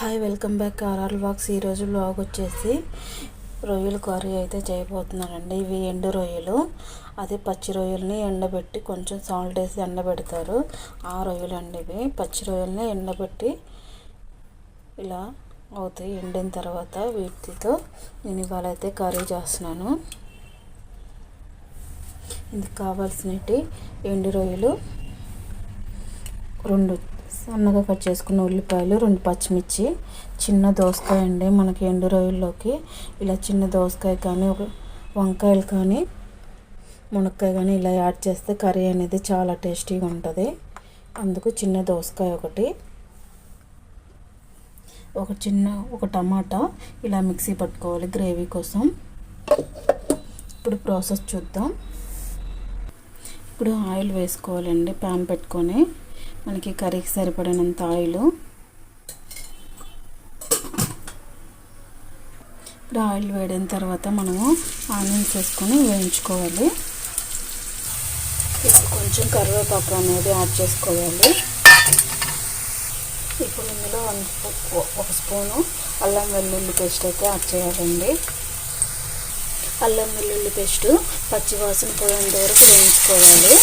Hi, welcome back RR vlogs. ఈరోజు vlog వచ్చేసి రొయ్యల కర్రీ అయితే చేయబోతున్నానండి. ఇవి ఎండు రొయ్యలు. అదే పచ్చి రొయ్యల్ని ఎండబెట్టి కొంచెం సాల్ట్ వేసి ఎండబెడతారు. ఆ రొయ్యలు అండి ఇవి. పచ్చి రొయ్యల్ని ఎండబెట్టి ఇలా అవుతాయి. ఎండిన తర్వాత వీటితో నేను ఇవాళ అయితే కర్రీ చేస్తున్నాను. ఇందుకు కావాల్సినవి ఎండు రొయ్యలు, 2 సన్నగా కట్ చేసుకున్న ఉల్లిపాయలు, 2 పచ్చిమిర్చి, చిన్న దోసకాయ అండి. మనకి ఎండు రొయ్యల్లోకి ఇలా చిన్న దోసకాయ కానీ, ఒక వంకాయలు కానీ, మునక్కాయ కానీ ఇలా యాడ్ చేస్తే కర్రీ అనేది చాలా టేస్టీగా ఉంటుంది. అందుకు చిన్న దోసకాయ ఒకటి, ఒక టమాటా ఇలా మిక్సీ పట్టుకోవాలి గ్రేవీ కోసం. ఇప్పుడు ప్రాసెస్ చూద్దాం. ఇప్పుడు ఆయిల్ వేసుకోవాలండి. ప్యాన్ పెట్టుకొని మనకి కర్రీకి సరిపడినంత ఆయిల్. ఇప్పుడు ఆయిల్ వేడిన తర్వాత మనము ఆనియన్స్ వేసుకొని వేయించుకోవాలి. ఇప్పుడు కొంచెం కరివేపాకు అనేది యాడ్ చేసుకోవాలి. ఇప్పుడు ఇందులో 1 స్పూను అల్లం వెల్లుల్లి పేస్ట్ అయితే యాడ్ చేయాలండి. అల్లం వెల్లుల్లి పేస్ట్ పచ్చివాసన పోయేంత వరకు వేయించుకోవాలి.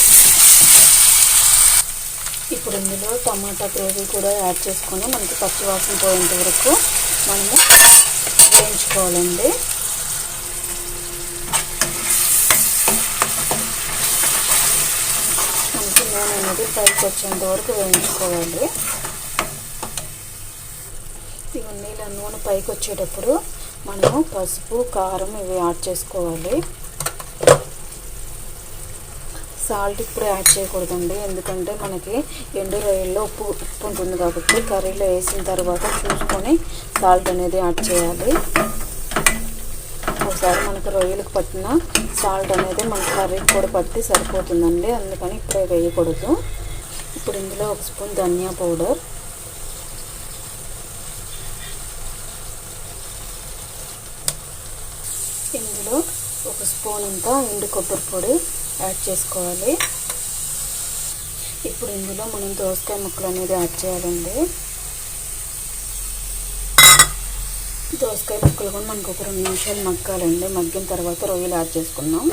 ఇప్పుడు ఇందులో టమాటా గ్రేవీ కూడా యాడ్ చేసుకొని మనకి పచ్చివాసన పోయేంత వరకు మనము వేయించుకోవాలండి. మనకి నూనె అనేది పైకి వచ్చేంత వరకు వేయించుకోవాలి. ఇవన్నీ ఇలా నూనె పైకి వచ్చేటప్పుడు మనము పసుపు, కారం ఇవి యాడ్ చేసుకోవాలి. సాల్ట్ ఇప్పుడు యాడ్ చేయకూడదండి, ఎందుకంటే మనకి ఎండు రొయ్యల్లో ఉప్పు ఉంటుంది కాబట్టి కర్రీలో వేసిన తర్వాత చూసుకొని సాల్ట్ అనేది యాడ్ చేయాలి. ఒకసారి మనకు రొయ్యలకు పట్టిన సాల్ట్ అనేది మన కర్రీకి కూడా పట్టి సరిపోతుందండి, అందుకని ఇప్పుడే వేయకూడదు. ఇప్పుడు ఇందులో 1 స్పూన్ ధనియా పౌడర్, ఇందులో 1 స్పూన్ అంతా ఎండు కొబ్బరి పొడి యాడ్ చేసుకోవాలి. ఇప్పుడు ఇందులో మనం దోసకాయ ముక్కలు అనేది యాడ్ చేయాలండి. దోసకాయ ముక్కలు కూడా మనకు ఒక 2 నిమిషాలు మగ్గాలండి. మగ్గిన తర్వాత రొయ్యలు యాడ్ చేసుకున్నాం.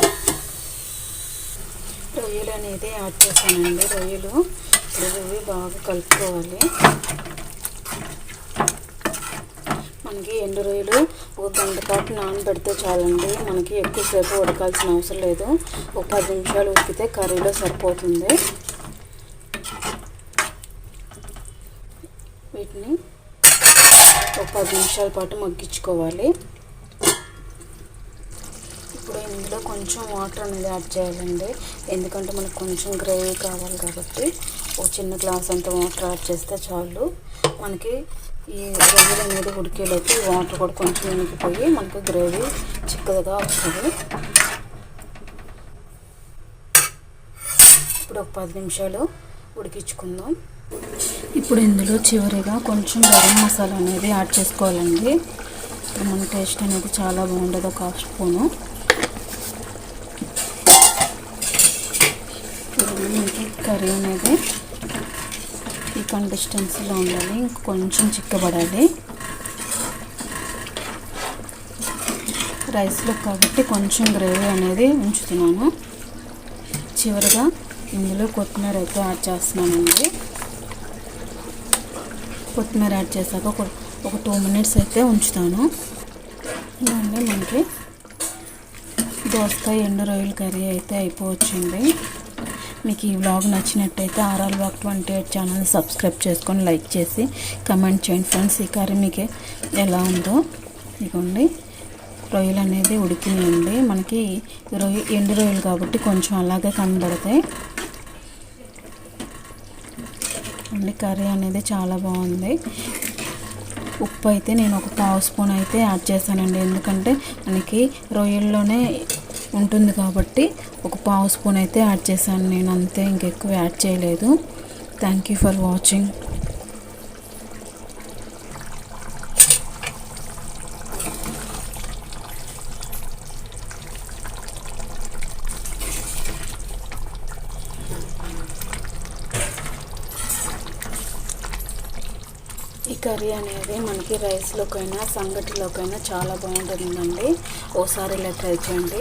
రొయ్యలు అనేది యాడ్ చేసానండి. రొయ్యలు ఇవి బాగా కలుపుకోవాలి. మనకి ఎండు రొయ్యలు 1 గంట పాటు నానబెడితే చాలండి. మనకి ఎక్కువసేపు ఉడకాల్సిన అవసరం లేదు. ఒక 10 నిమిషాలు ఉడికితే కర్రీలో సరిపోతుంది. వీటిని ఒక 10 నిమిషాల పాటు మగ్గించుకోవాలి. ఇప్పుడు ఇందులో కొంచెం వాటర్ అనేది యాడ్ చేయాలండి, ఎందుకంటే మనకు కొంచెం గ్రేవీ కావాలి కాబట్టి ఒక చిన్న గ్లాస్ అంత వాటర్ యాడ్ చేస్తే చాలు. మనకి ఈ రొయ్యలు అనేది ఉడికేలోకి వాటర్ కూడా కొంచెం ఉనికిపోయి మనకు గ్రేవీ చిక్కగా వస్తుంది. ఇప్పుడు ఒక 10 నిమిషాలు ఉడికించుకుందాం. ఇప్పుడు ఇందులో చివరిగా కొంచెం గరం మసాలా అనేది యాడ్ చేసుకోవాలండి. మన టేస్ట్ అనేది చాలా బాగుంటుంది. ఒక 1/2 స్పూను. మనకి కర్రీ అనేది ఈ కన్సిస్టెన్సీలో ఉండాలి, కొంచెం చిక్కబడాలి. రైస్లో కాబట్టి కొంచెం గ్రేవీ అనేది ఉంచుతున్నాను. చివరిగా ఇందులో కొత్తిమీర అయితే యాడ్ చేస్తున్నానండి. కొత్తిమీర యాడ్ చేశాక ఒక 2 మినిట్స్ అయితే ఉంచుతాను. ఇవన్నీ మనకి దోసకాయ ఎండు రొయ్యల కర్రీ అయితే అయిపోవచ్చండి. మీకు ఈ వ్లాగ్ నచ్చినట్టయితే ఆర్ఆర్ వ్లాగ్ 28 ఛానల్ని సబ్స్క్రైబ్ చేసుకొని లైక్ చేసి కమెంట్ చేయండి ఫ్రెండ్స్. ఈ కర్రీ మీకు ఎలా ఉందో. ఇదిగోండి రొయ్యలు అనేది ఉడికినాయండి. మనకి ఎండు రొయ్యలు కాబట్టి కొంచెం అలాగే కనబడతాయి. కర్రీ అనేది చాలా బాగుంది. ఉప్పు అయితే నేను ఒక 1/2 స్పూన్ అయితే యాడ్ చేశానండి, ఎందుకంటే మనకి రొయ్యల్లోనే ఉంటుంది కాబట్టి ఒక 1/2 స్పూన్ అయితే యాడ్ చేశాను నేను, అంతే. ఇంకెక్కువ యాడ్ చేయలేదు. Thank you for watching. ఈ కర్రీ అనేది మనకి రైస్లోకైనా సంగటిలోకైనా చాలా బాగుంటుందండి. ఓసారి ఇలా ట్రై చేయండి.